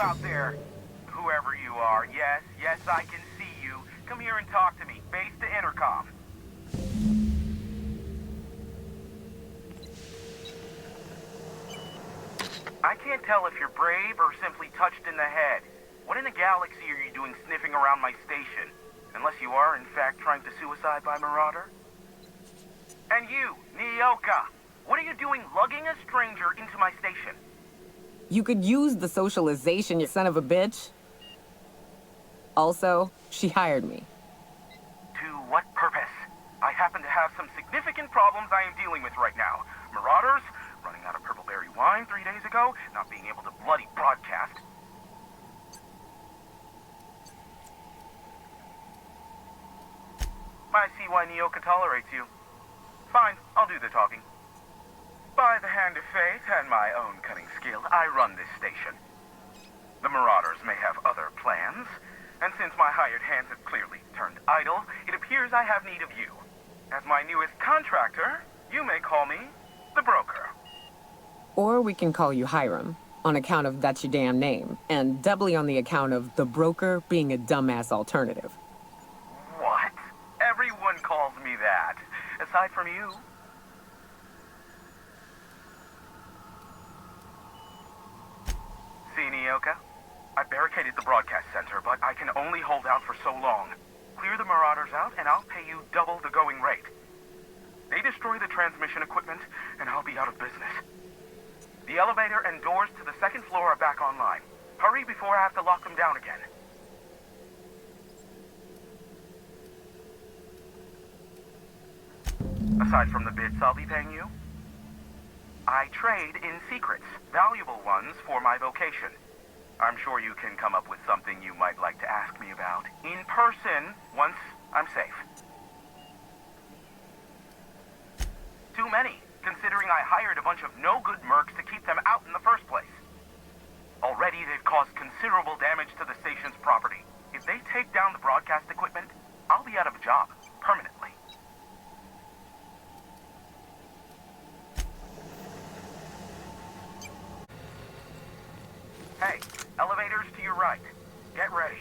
out there? Whoever you are, yes, I can see you. Come here and talk to me. Base to intercom. I can't tell if you're brave or simply touched in the head. What in the galaxy are you doing sniffing around my station? Unless you are, in fact, trying to suicide by Marauder? And you, Nyoka, what are you doing lugging a stranger into my station? You could use the socialization, you son of a bitch. Also, she hired me. To what purpose? I happen to have some significant problems I am dealing with right now. Marauders, running out of purple berry wine 3 days ago, not being able to bloody broadcast. I see why Nyoka tolerates you. Fine, I'll do the talking. By the hand of fate and my own cunning skill, I run this station. The Marauders may have other plans, and since my hired hands have clearly turned idle, it appears I have need of you. As my newest contractor, you may call me the broker. Or we can call you Hiram, on account of that's your damn name, and doubly on the account of the broker being a dumbass alternative. What? Everyone calls me that, aside from you. See, Nyoka? I barricaded the broadcast center, but I can only hold out for so long. Clear the Marauders out, and I'll pay you double the going rate. They destroy the transmission equipment, and I'll be out of business. The elevator and doors to the second floor are back online. Hurry before I have to lock them down again. Aside from the bits I'll be paying you, I trade in secrets, valuable ones for my vocation. I'm sure you can come up with something you might like to ask me about in person once I'm safe. Too many, considering I hired a bunch of no-good mercs to keep them out in the first place. Already they've caused considerable damage to the station's property. If they take down the broadcast equipment, I'll be out of a job, permanently. Hey, elevators to your right. Get ready.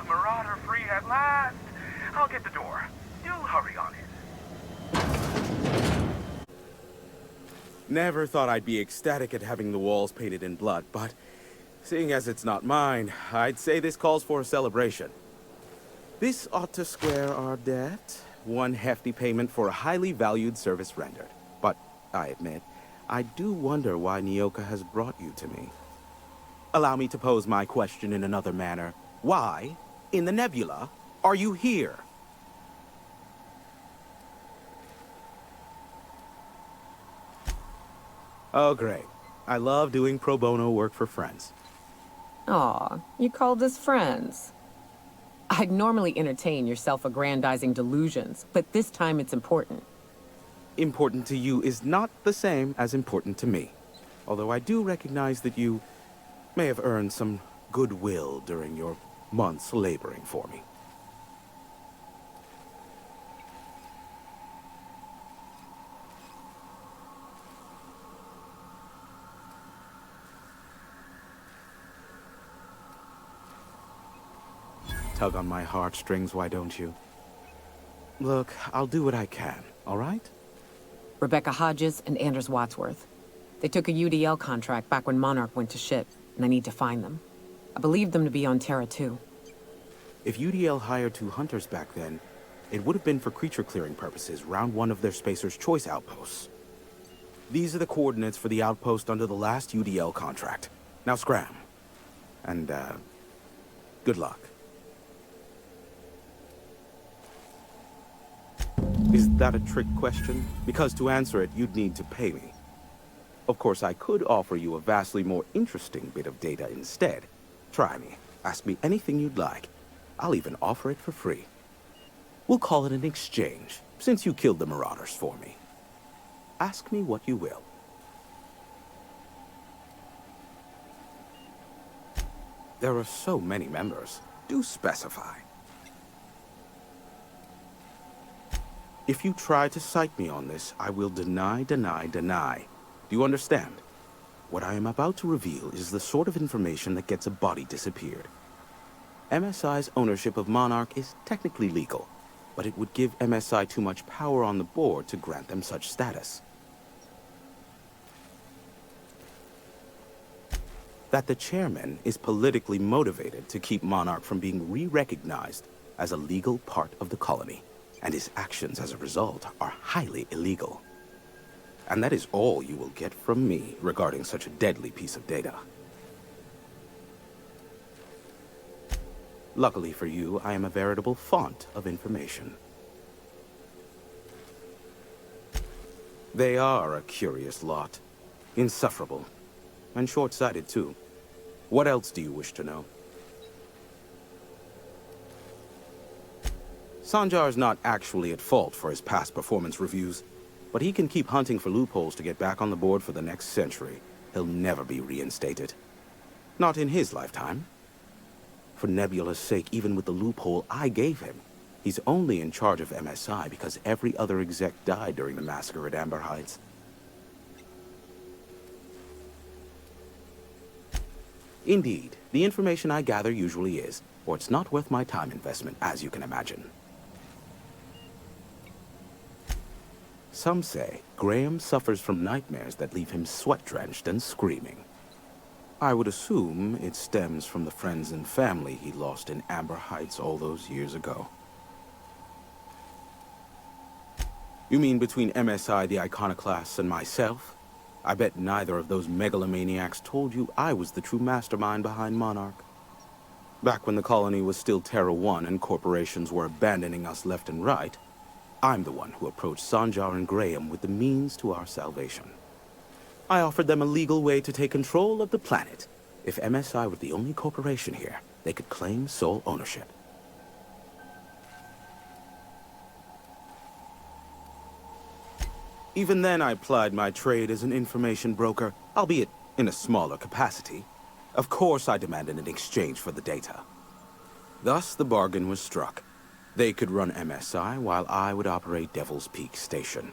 Marauder free at last. I'll get the door. Do hurry on in. Never thought I'd be ecstatic at having the walls painted in blood, but seeing as it's not mine, I'd say this calls for a celebration. This ought to square our debt. One hefty payment for a highly valued service rendered. But I admit, I do wonder why Nyoka has brought you to me. Allow me to pose my question in another manner. Why, in the nebula, are you here? Oh, great. I love doing pro bono work for friends. Aw, you called us friends. I'd normally entertain your self-aggrandizing delusions, but this time it's important. Important to you is not the same as important to me. Although I do recognize that you may have earned some goodwill during your months laboring for me. Tug on my heartstrings, why don't you? Look, I'll do what I can, all right? Rebecca Hodges and Anders Wadsworth. They took a UDL contract back when Monarch went to shit, and I need to find them. I believe them to be on Terra too. If UDL hired 2 hunters back then, it would have been for creature clearing purposes round one of their Spacer's Choice outposts. These are the coordinates for the outpost under the last UDL contract. Now scram. And, good luck. Is that a trick question? Because to answer it, you'd need to pay me. Of course, I could offer you a vastly more interesting bit of data instead. Try me. Ask me anything you'd like. I'll even offer it for free. We'll call it an exchange, since you killed the Marauders for me. Ask me what you will. There are so many members. Do specify. If you try to cite me on this, I will deny. Do you understand? What I am about to reveal is the sort of information that gets a body disappeared. MSI's ownership of Monarch is technically legal, but it would give MSI too much power on the board to grant them such status. That the chairman is politically motivated to keep Monarch from being re-recognized as a legal part of the colony, and his actions as a result are highly illegal. And that is all you will get from me regarding such a deadly piece of data. Luckily for you, I am a veritable font of information. They are a curious lot. Insufferable. And short-sighted, too. What else do you wish to know? Sanjar's not actually at fault for his past performance reviews, but he can keep hunting for loopholes to get back on the board for the next century. He'll never be reinstated. Not in his lifetime. For Nebula's sake, even with the loophole I gave him, he's only in charge of MSI because every other exec died during the massacre at Amber Heights. Indeed, the information I gather usually is, or it's not worth my time investment, as you can imagine. Some say Graham suffers from nightmares that leave him sweat-drenched and screaming. I would assume it stems from the friends and family he lost in Amber Heights all those years ago. You mean between MSI, the Iconoclasts, and myself? I bet neither of those megalomaniacs told you I was the true mastermind behind Monarch. Back when the colony was still Terra 1 and corporations were abandoning us left and right, I'm the one who approached Sanjar and Graham with the means to our salvation. I offered them a legal way to take control of the planet. If MSI were the only corporation here, they could claim sole ownership. Even then, I plied my trade as an information broker, albeit in a smaller capacity. Of course, I demanded an exchange for the data. Thus, the bargain was struck. They could run MSI while I would operate Devil's Peak Station.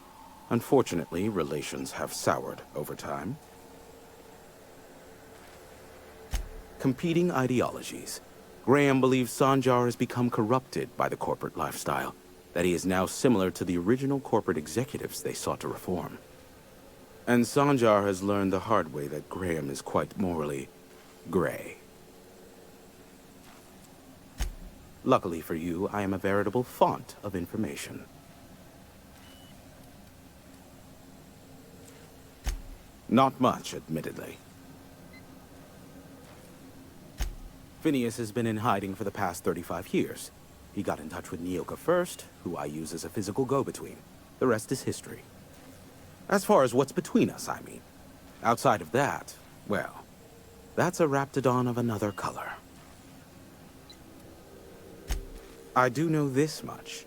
Unfortunately, relations have soured over time. Competing ideologies. Graham believes Sanjar has become corrupted by the corporate lifestyle, that he is now similar to the original corporate executives they sought to reform. And Sanjar has learned the hard way that Graham is quite morally gray. Luckily for you, I am a veritable font of information. Not much, admittedly. Phineas has been in hiding for the past 35 years. He got in touch with Nyoka first, who I use as a physical go-between. The rest is history. As far as what's between us, I mean. Outside of that, well, that's a raptidon of another color. I do know this much.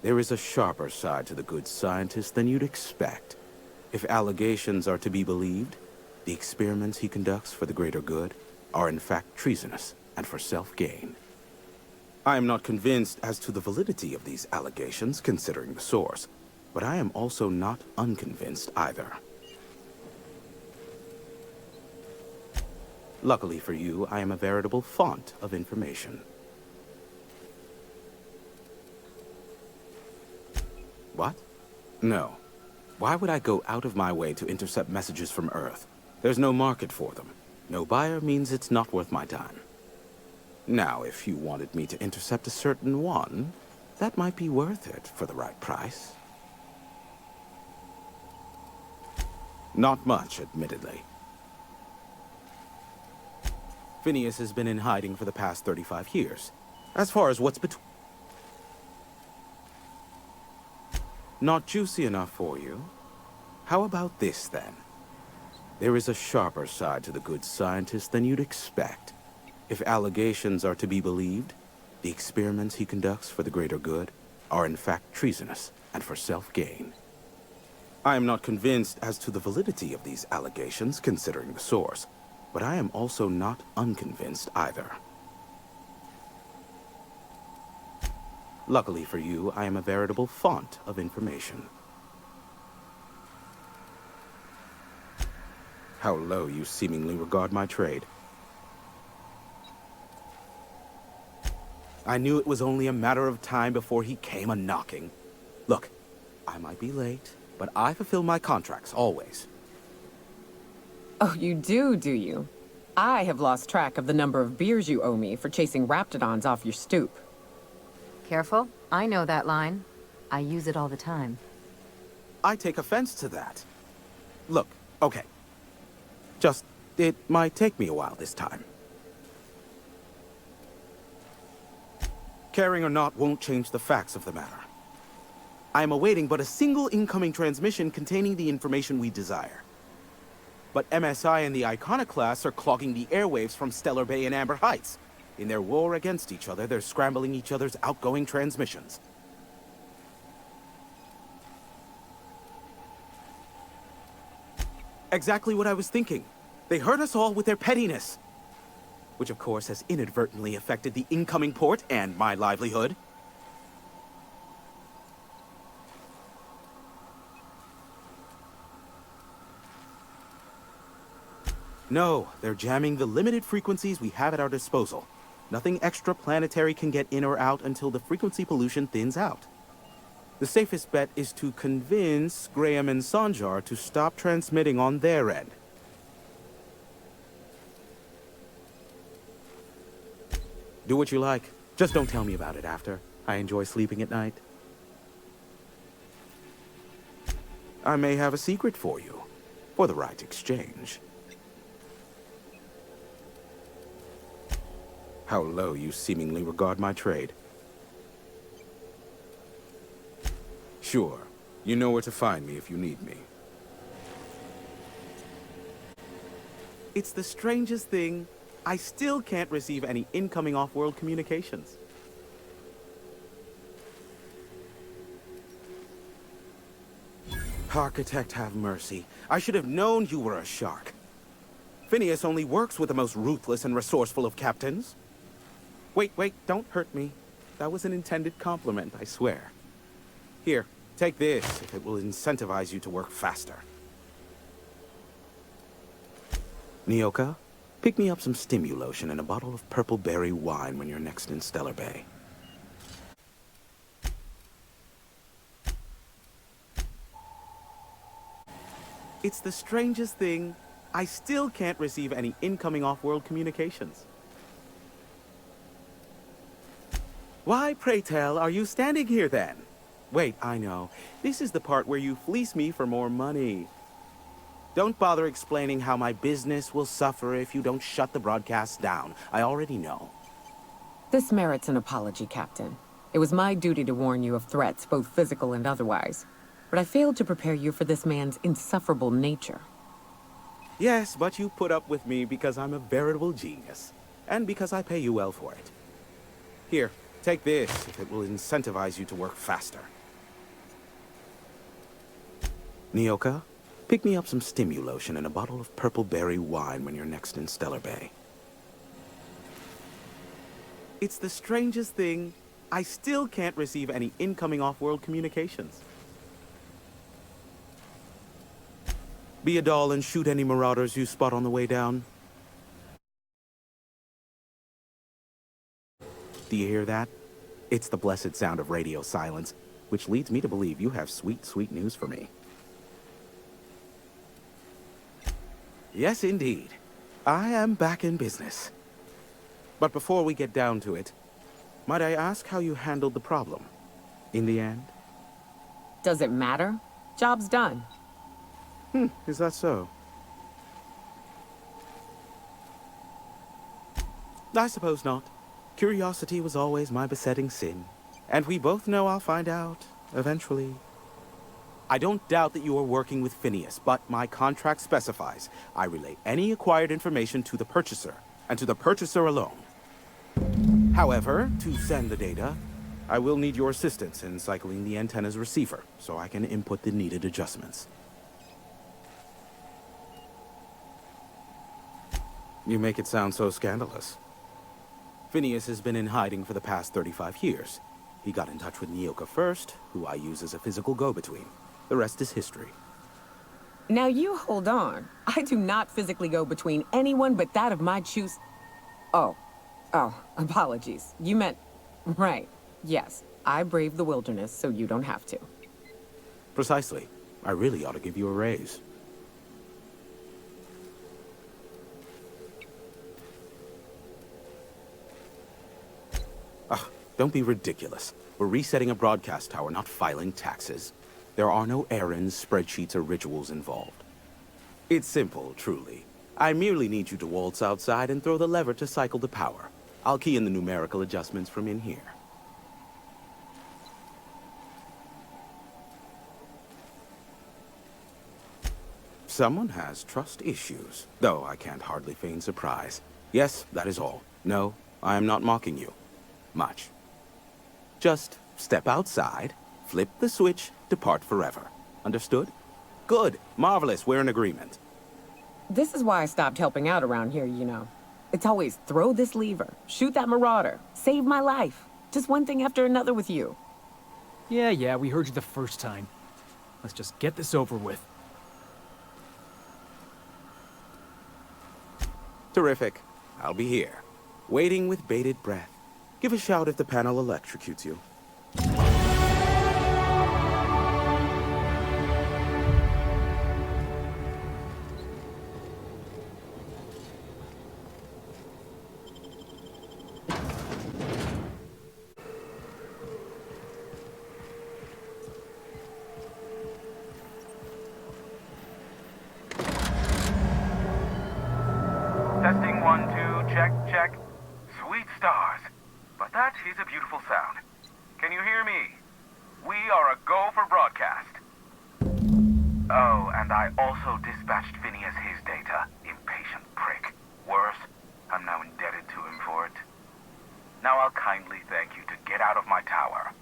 There is a sharper side to the good scientist than you'd expect. If allegations are to be believed, the experiments he conducts for the greater good are in fact treasonous and for self-gain. I am not convinced as to the validity of these allegations, considering the source, but I am also not unconvinced either. Luckily for you, I am a veritable font of information. What? No. Why would I go out of my way to intercept messages from Earth? There's no market for them. No buyer means it's not worth my time. Now, if you wanted me to intercept a certain one, that might be worth it for the right price. Not much, admittedly. Phineas has been in hiding for the past 35 years. As far as what's between... Not juicy enough for you? How about this, then? There is a sharper side to the good scientist than you'd expect. If allegations are to be believed, the experiments he conducts for the greater good are in fact treasonous and for self-gain. I am not convinced as to the validity of these allegations, considering the source, but I am also not unconvinced either. Luckily for you, I am a veritable font of information. How low you seemingly regard my trade. I knew it was only a matter of time before he came a-knocking. Look, I might be late, but I fulfill my contracts, always. Oh, you do you? I have lost track of the number of beers you owe me for chasing raptidons off your stoop. Careful, I know that line. I use it all the time. I take offense to that. Look, okay. Just, it might take me a while this time. Caring or not won't change the facts of the matter. I am awaiting but a single incoming transmission containing the information we desire. But MSI and the Iconoclasts are clogging the airwaves from Stellar Bay and Amber Heights. In their war against each other, they're scrambling each other's outgoing transmissions. Exactly what I was thinking. They hurt us all with their pettiness. Which of course has inadvertently affected the incoming port and my livelihood. No, they're jamming the limited frequencies we have at our disposal. Nothing extraplanetary can get in or out until the frequency pollution thins out. The safest bet is to convince Graham and Sanjar to stop transmitting on their end. Do what you like. Just don't tell me about it after. I enjoy sleeping at night. I may have a secret for you, for the right exchange. How low you seemingly regard my trade. Sure, you know where to find me if you need me. It's the strangest thing. I still can't receive any incoming off-world communications. Architect, have mercy. I should have known you were a shark. Phineas only works with the most ruthless and resourceful of captains. Wait, don't hurt me. That was an intended compliment, I swear. Here, take this if it will incentivize you to work faster. Nyoka, pick me up some Stimulotion and a bottle of purple berry wine when you're next in Stellar Bay. It's the strangest thing. I still can't receive any incoming off-world communications. Why, pray tell, are you standing here then? Wait, I know. This is the part where you fleece me for more money. Don't bother explaining how my business will suffer if you don't shut the broadcast down. I already know. This merits an apology, Captain. It was my duty to warn you of threats, both physical and otherwise. But I failed to prepare you for this man's insufferable nature. Yes, but you put up with me because I'm a veritable genius. And because I pay you well for it. Here, take this if it will incentivize you to work faster. Nyoka, pick me up some Stimulotion and a bottle of purple berry wine when you're next in Stellar Bay. It's the strangest thing. I still can't receive any incoming off-world communications. Be a doll and shoot any marauders you spot on the way down. Do you hear that? It's the blessed sound of radio silence, which leads me to believe you have sweet, sweet news for me. Yes, indeed. I am back in business. But before we get down to it, might I ask how you handled the problem? In the end? Does it matter? Job's done. Is that so? I suppose not. Curiosity was always my besetting sin. And we both know I'll find out, eventually. I don't doubt that you are working with Phineas, but my contract specifies I relay any acquired information to the purchaser, and to the purchaser alone. However, to send the data, I will need your assistance in cycling the antenna's receiver, so I can input the needed adjustments. You make it sound so scandalous. Phineas has been in hiding for the past 35 years. He got in touch with Nyoka first, who I use as a physical go-between. The rest is history. Now you hold on. I do not physically go between anyone but that of my choose. Oh, apologies. You meant... Right. Yes, I braved the wilderness, so you don't have to. Precisely. I really ought to give you a raise. Don't be ridiculous. We're resetting a broadcast tower, not filing taxes. There are no errands, spreadsheets, or rituals involved. It's simple, truly. I merely need you to waltz outside and throw the lever to cycle the power. I'll key in the numerical adjustments from in here. Someone has trust issues, though I can't hardly feign surprise. Yes, that is all. No, I am not mocking you. Much. Just step outside, flip the switch, depart forever. Understood? Good. Marvelous. We're in agreement. This is why I stopped helping out around here, you know. It's always throw this lever, shoot that marauder, save my life. Just one thing after another with you. Yeah, we heard you the first time. Let's just get this over with. Terrific. I'll be here, waiting with bated breath. Give a shout if the panel electrocutes you. Testing 1, 2, check, check. Sweet stars. But that is a beautiful sound. Can you hear me? We are a go for broadcast. Oh, and I also dispatched Phineas his data. Impatient prick. Worse, I'm now indebted to him for it. Now I'll kindly thank you to get out of my tower.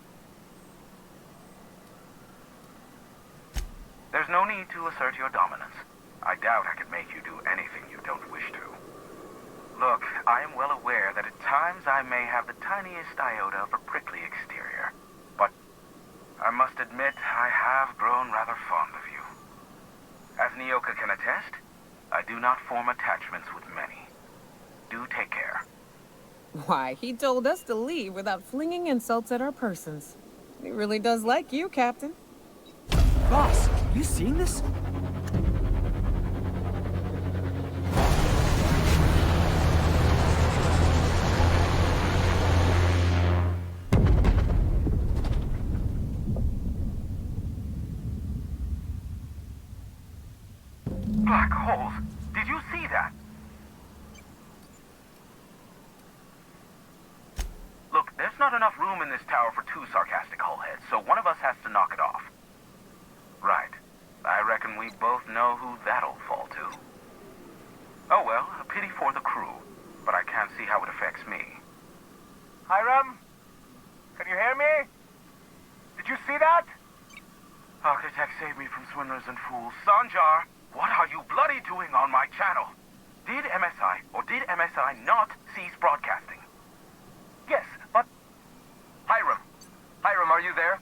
There's no need to assert your dominance. I doubt I could make you do anything you don't wish to. Look, I am well aware that at times I may have the tiniest iota of a prickly exterior, but I must admit I have grown rather fond of you. As Nyoka can attest, I do not form attachments with many. Do take care. Why, he told us to leave without flinging insults at our persons. He really does like you, Captain. Boss, you seeing this? Black holes. Did you see that? Look, there's not enough room in this tower for two sarcastic hullheads, so one of us has to knock it off. Right. I reckon we both know who that'll fall to. Oh well, a pity for the crew, but I can't see how it affects me. Hiram? Can you hear me? Did you see that? Architect, save me from swindlers and fools. Sanjar, what are you bloody doing on my channel? Did MSI or did MSI not cease broadcasting? Yes, but... Hiram! Hiram, are you there?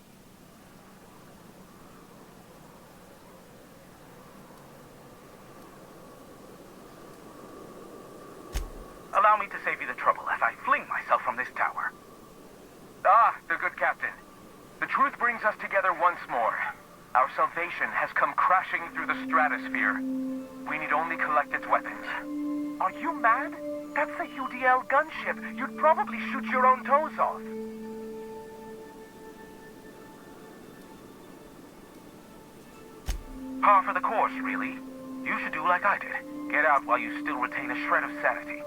Allow me to save you the trouble as I fling myself from this tower. Ah, the good captain. The truth brings us together once more. Our salvation has come crashing through the stratosphere. We need only collect its weapons. Are you mad? That's the UDL gunship. You'd probably shoot your own toes off. Par for the course, really. You should do like I did. Get out while you still retain a shred of sanity.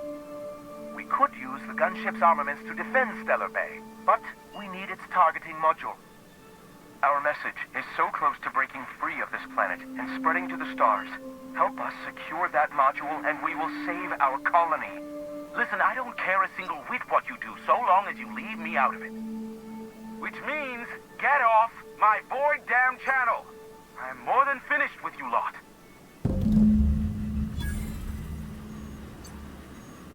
We could use the gunship's armaments to defend Stellar Bay, but we need its targeting module. Our message is so close to breaking free of this planet and spreading to the stars. Help us secure that module and we will save our colony. Listen, I don't care a single whit what you do, so long as you leave me out of it. Which means, get off my boy damn channel. I am more than finished with you lot.